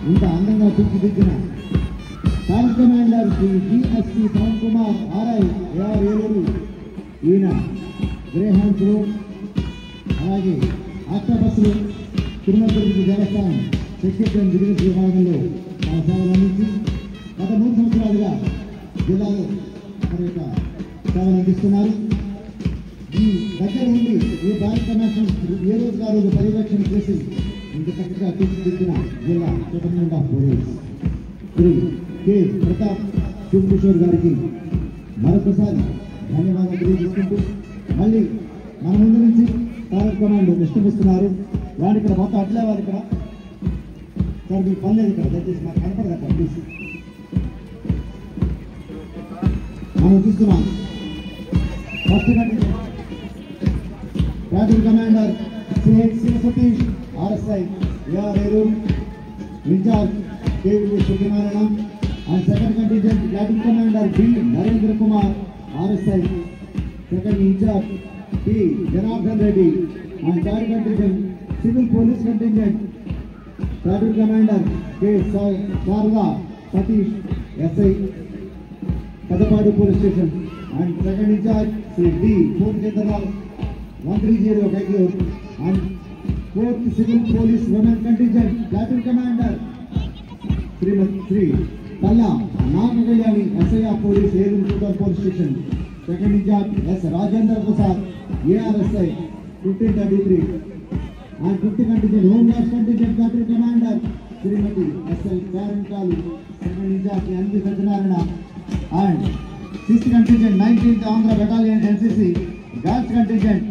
ఇంత అందంగా తీర్చిదిద్దిన tank commander Shri GSP Pavan Kumar RI AR Eluru. ఈయన గ్రేహాండ్స్లో అలాగే ఆక్టోపస్లో తిరుమల తిరుపతి దేవస్థానం సెక్రటరీ అండ్ బిజినెస్ విభాగంలో తన సేవలు అందించి గత 3 సంవత్సరాలుగా జిల్లాలో మన యొక్క సేవలు అందిస్తున్నారు. ఈ దగ్గర నుండి ఈ బ్యాంక్ కనెక్షన్ ఏ రోజు ఆ రోజు పర్యవేక్షణ చేసి ఇంత చక్కగా తీర్చిదిద్దిన జిల్లా superintendent of police Shri K Pratap Shivakishore గారికి మరొకసారి ధన్యవాదాలు తెలియజేసుకుంటూ మళ్ళీ మన ముందు నుంచి టార్గెట్ కమాండ్ నిష్క్రమిస్తున్నారు. వాడు ఇక్కడ మొత్తం అట్లే వాళ్ళు ఇక్కడ సార్ మీకు పని లేదు ఇక్కడ దయచేసి నాకు కనపడదు అక్కడ ప్లీజ్. మనం చూస్తున్నాం first target commander CH Shiva Satish RSI AR Eluru in charge KV Satyanarayana and second contingent batting commander B Narendra Kumar RSI second in charge P Janardhan Reddy and third contingent civil police contingent third commander K Sharada Satish SI Peddapadu police station and second in charge Shri D Purnachandrarao 130 Bengaluru and fourth civil police women contingent batting commander Shri Palla Nagakalyani SI police Eluru police station second incharge S Rajendra Prasad ARSI 1533 and 50 contingent home guards contingent batting commander Shrimati SI కారంకాలు second in charge NP Satyanarayana and 6th contingent 19th Andhra battalion NCC guards contingent